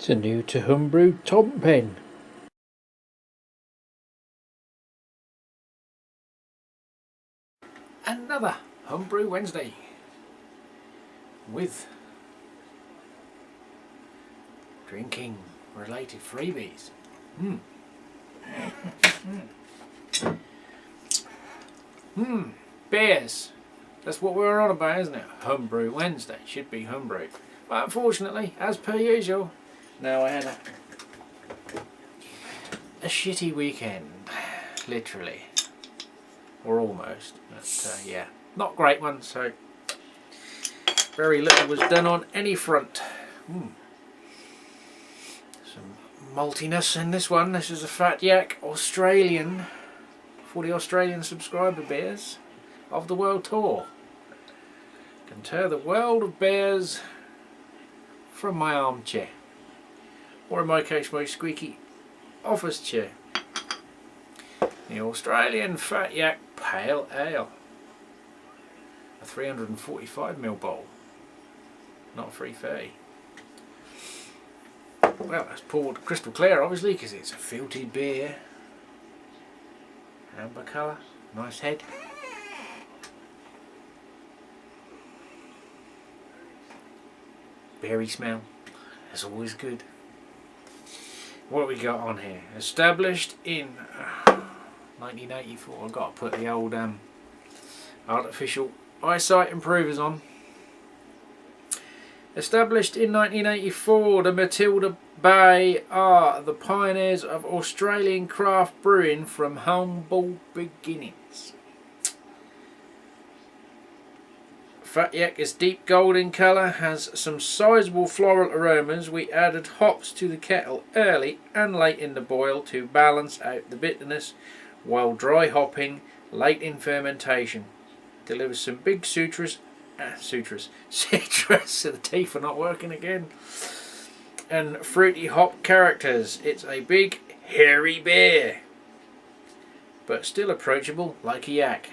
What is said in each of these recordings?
It's a new to Homebrew Tom pen. Another Homebrew Wednesday with drinking related freebies. Beers. That's what we're on about, isn't it? Homebrew Wednesday. Should be homebrew. But unfortunately, as per usual, now I had a shitty weekend. Literally. Or almost. But yeah, not great one, so very little was done on any front. Some maltiness in this one. This is a Fat Yak Australian for the Australian subscriber beers of the World Tour. Can tear the world of beers from my armchair, or in my case my squeaky office chair. The Australian Fat Yak Pale Ale, a 345ml bowl, not 330. Well, that's poured crystal clear obviously because it's a filtered beer. Amber colour, nice head. Berry smell, that's always good. What have we got on here? Established in 1984. I've got to put the old artificial eyesight improvers on. Established in 1984, the Matilda Bay are the pioneers of Australian craft brewing from humble beginnings. Fat Yak is deep gold in colour, has some sizable floral aromas. We added hops to the kettle early and late in the boil to balance out the bitterness, while dry hopping late in fermentation delivers some big citrus, the teeth are not working again, and fruity hop characters. It's a big hairy beer, but still approachable like a yak.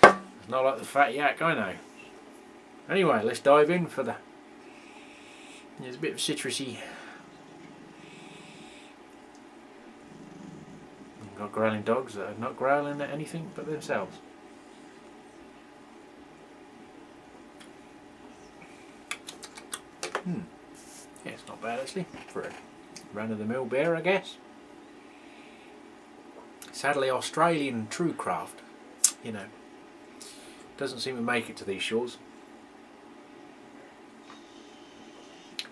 It's not like the Fat Yak, I know. Anyway, let's dive in for there's a bit of citrusy. We've got growling dogs that are not growling at anything but themselves. Yeah, it's not bad actually for a run-of-the-mill beer, I guess. Sadly, Australian true craft, you know, doesn't seem to make it to these shores.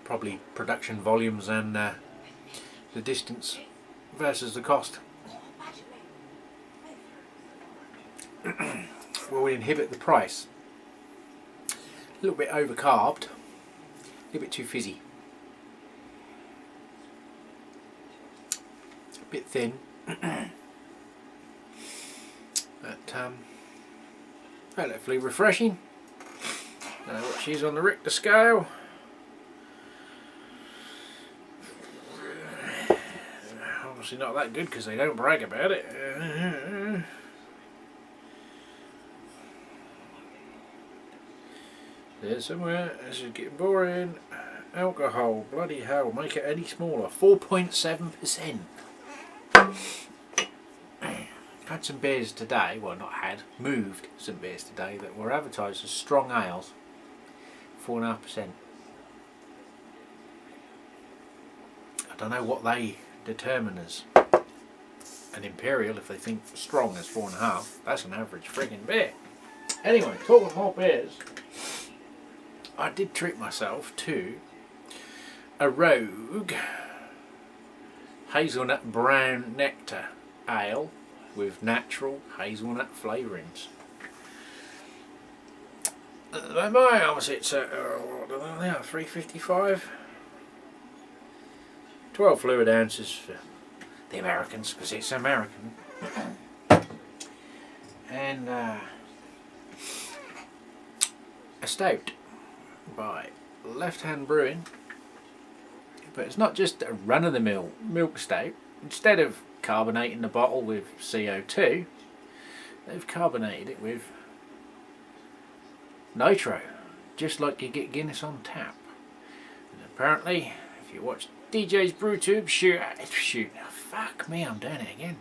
Probably production volumes and the distance versus the cost will inhibit the price. A little bit overcarbed, a little bit too fizzy, a bit thin, but relatively refreshing. What she's on the Richter scale. Obviously not that good because they don't brag about it. There's somewhere. This is getting boring. Alcohol, bloody hell, make it any smaller. 4.7%. Had some beers today, well not had, moved some beers today that were advertised as strong ales. 4.5%. I don't know what they determine as an imperial if they think strong as 4.5. That's an average friggin' beer. Anyway, talking more beers, I did treat myself to a Rogue Hazelnut Brown Nectar Ale with natural hazelnut flavourings. My arms, it's at 355. 12 fluid ounces for the Americans because it's American. And a stout by Left Hand Brewing. But it's not just a run-of-the-mill milk stout. Instead of carbonating the bottle with CO2, they've carbonated it with nitro. just like you get Guinness on tap. And apparently, if you watch DJ's BrewTube, fuck me, I'm doing it again.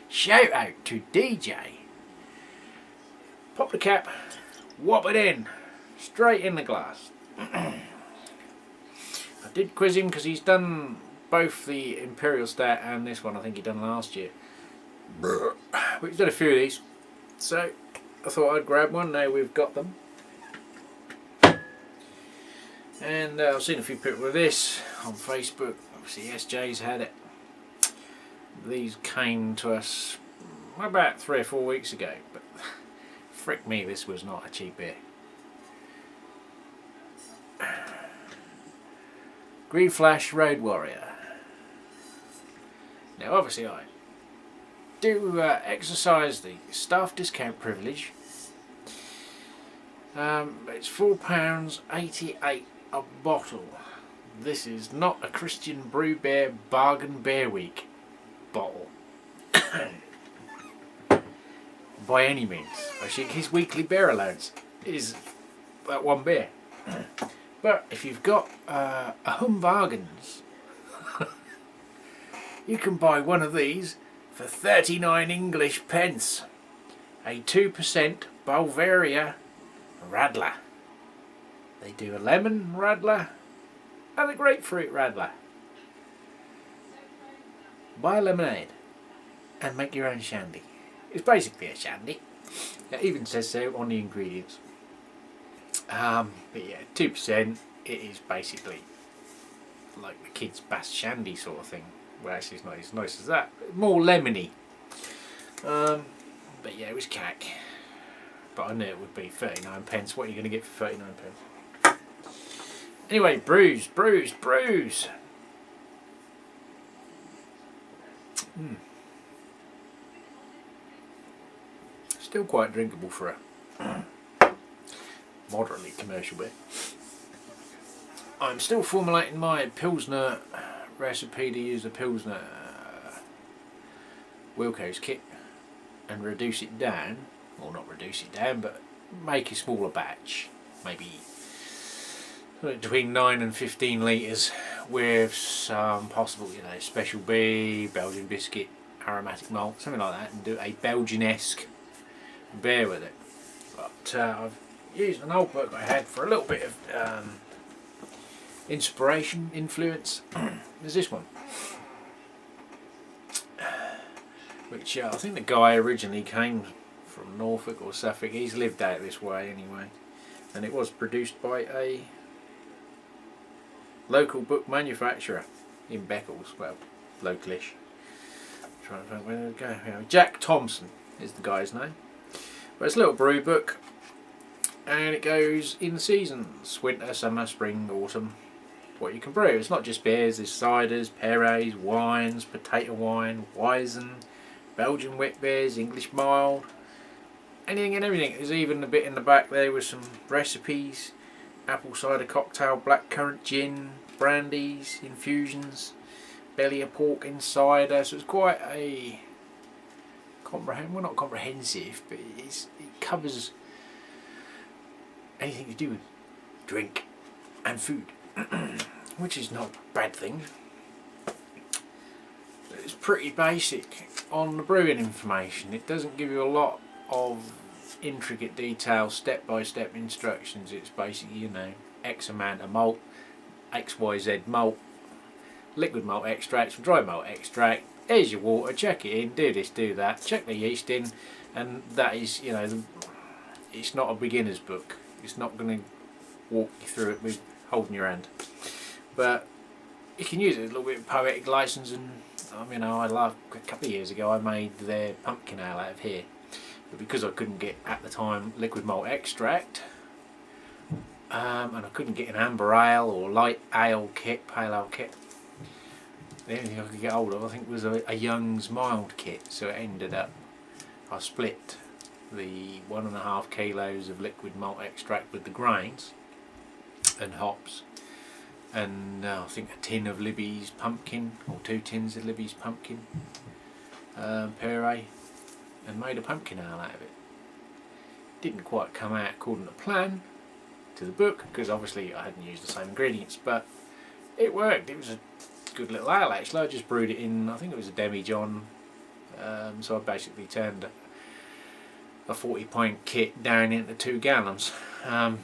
Shout out to DJ. Pop the cap, whop it in, straight in the glass. I did quiz him because he's done both the Imperial Stout and this one. I think he done last year. But he's done a few of these, so I thought I'd grab one. Now we've got them, and I've seen a few people with this on Facebook. Obviously, SJ's had it. These came to us about 3 or 4 weeks ago, but frick me, this was not a cheap beer. Green Flash Road Warrior. Now obviously I do exercise the staff discount privilege. It's £4.88 a bottle. This is not a Christian Brew Beer Bargain Beer Week bottle. By any means. I think his weekly beer allowance is that one beer. But if you've got a Humbargains, you can buy one of these for 39 English pence. A 2% Bavaria Radler. They do a lemon Radler and a grapefruit Radler. Buy a lemonade and make your own shandy. It's basically a shandy. It even says so on the ingredients. But yeah, 2%, it is basically like the kids' Bass Shandy sort of thing. Well, actually it's not as nice as that, but more lemony. But yeah, it was cack. But I knew it would be 39 pence. What are you going to get for 39 pence? Anyway, brews. Still quite drinkable for a moderately commercial beer. I'm still formulating my Pilsner recipe to use the Pilsner Wilco's kit and reduce it down, or not reduce it down, but make a smaller batch, maybe between 9 and 15 litres with some possible, special B, Belgian biscuit, aromatic malt, something like that, and do a Belgian-esque beer with it. But I've used an old book I had for a little bit of inspiration, influence. There's this one, which I think the guy originally came from Norfolk or Suffolk. He's lived out this way anyway, and it was produced by a local book manufacturer in Beccles, well, localish. Trying to think where to go. Jack Thompson is the guy's name. But it's a little brew book, and it goes in seasons: winter, summer, spring, autumn. What you can brew. It's not just beers. There's ciders, perets, wines, potato wine, Weizen, Belgian wet beers, English mild, anything and everything. There's even a bit in the back there with some recipes: apple cider cocktail, blackcurrant gin, brandies, infusions, belly of pork in cider. So it's quite a well, not comprehensive, but it covers anything to do with drink and food, which is not a bad thing. It's pretty basic on the brewing information. It doesn't give you a lot of intricate detail, step-by-step instructions. It's basically, X amount of malt, XYZ malt, liquid malt extract, dry malt extract. Here's your water, check it in, do this, do that, check the yeast in, and that is, it's not a beginner's book. It's not going to walk you through it with holding your hand. But you can use it as a little bit of poetic license. And I love, a couple of years ago I made their pumpkin ale out of here. But because I couldn't get, at the time, liquid malt extract, and I couldn't get an amber ale or light ale kit, pale ale kit, the only thing I could get hold of, I think, was a Young's mild kit. So it ended up, I split the 1.5 kilos of liquid malt extract with the grains and hops, and I think a tin of Libby's pumpkin, or 2 tins of Libby's pumpkin puree, and made a pumpkin ale out of it. Didn't quite come out according to plan, to the book because obviously I hadn't used the same ingredients, but it worked. It was a good little ale actually. I just brewed it in, I think it was a demi-john, so I basically turned a 40-pint kit down into 2 gallons.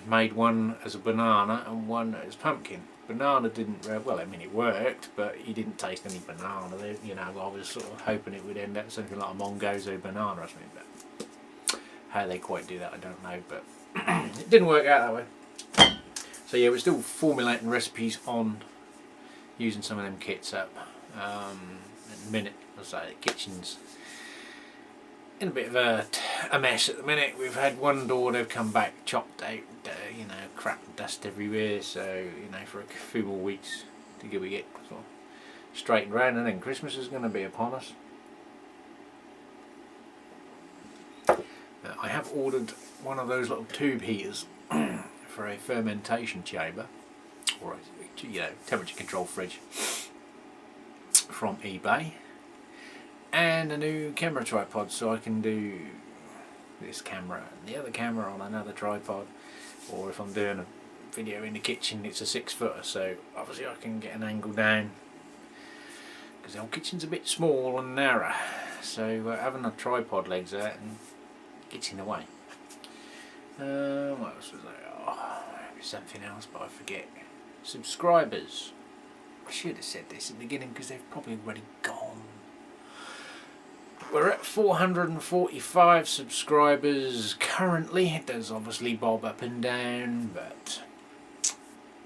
Made one as a banana and one as pumpkin. Banana didn't, well, I mean it worked, but you didn't taste any banana. You know, I was sort of hoping it would end up something like a Mongozo banana or something, but how they quite do that I don't know, but it didn't work out that way. So yeah, we're still formulating recipes on using some of them kits up. In a minute, as I say, the kitchen's in a bit of a mess at the minute. We've had one door, they've come back chopped out, you know, crap and dust everywhere, so, you know, for a few more weeks to get sort of straightened round, and then Christmas is going to be upon us. I have ordered one of those little tube heaters for a fermentation chamber, or a, you know, temperature control fridge, from eBay. And a new camera tripod, so I can do this camera and the other camera on another tripod, or if I'm doing a video in the kitchen it's a 6-footer, so obviously I can get an angle down because the old kitchen's a bit small and narrow, so having a tripod legs out and gets in the way. What else was there? Oh, maybe something else, but I forget. Subscribers. I should have said this at the beginning because they've probably already gone. We're at 445 subscribers currently. It does obviously bob up and down, but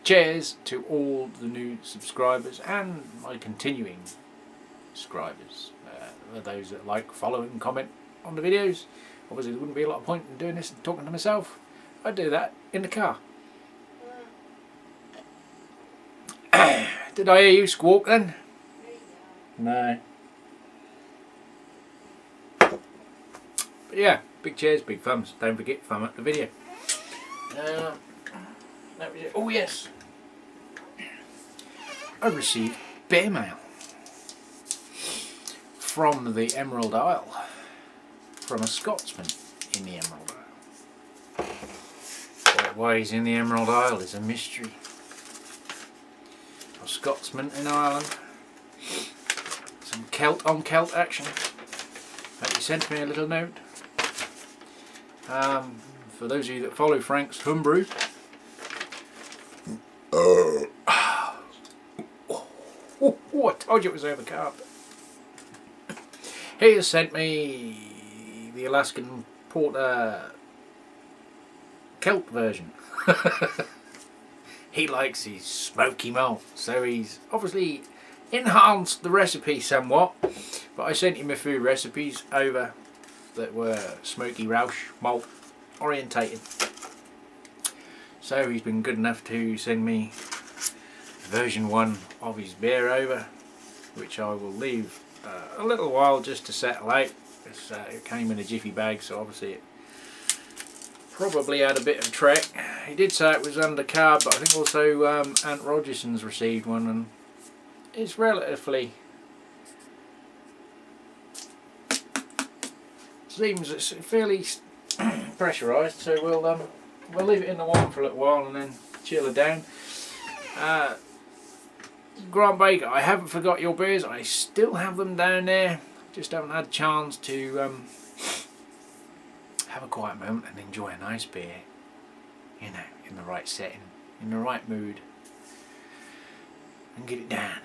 cheers to all the new subscribers and my continuing subscribers. Those that like, follow and comment on the videos. Obviously there wouldn't be a lot of point in doing this and talking to myself. I'd do that in the car. Did I hear you squawk then? No. But yeah, big cheers, big thumbs. Don't forget, thumb up the video. That was it. Oh yes, I received bear mail from the Emerald Isle, from a Scotsman in the Emerald Isle. Why he's in the Emerald Isle is a mystery. A Scotsman in Ireland. Some Celt on Celt action. But he sent me a little note. For those of you that follow Frank's Homebrew, I told you it was over carpet. He has sent me the Alaskan Porter Celt version. He likes his smoky malt, so he's obviously enhanced the recipe somewhat, but I sent him a few recipes over that were smoky Rauch malt orientated. So he's been good enough to send me version 1 of his beer over, which I will leave a little while just to settle out. It came in a jiffy bag, so obviously it probably had a bit of trek. He did say it was under carb, but I think also Aunt Rogerson's received one, and it's relatively, seems it's fairly pressurised, so we'll leave it in the wine for a little while and then chill it down. Grant Baker, I haven't forgot your beers. I still have them down there. Just haven't had a chance to have a quiet moment and enjoy a nice beer. You know, in the right setting, in the right mood, and get it down.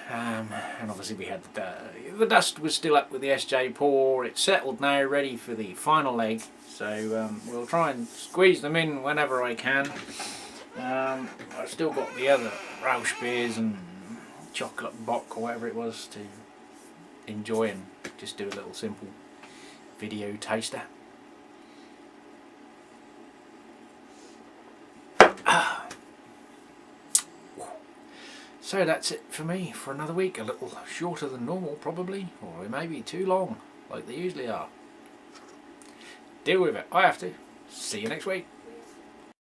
And obviously we had the dust was still up with the SJ pour. It's settled now, ready for the final leg. So we'll try and squeeze them in whenever I can. I've still got the other Rauch beers and chocolate bock or whatever it was to enjoy and just do a little simple video taster. So that's it for me for another week. A little shorter than normal probably, or maybe too long like they usually are. Deal with it, I have to. See you next week.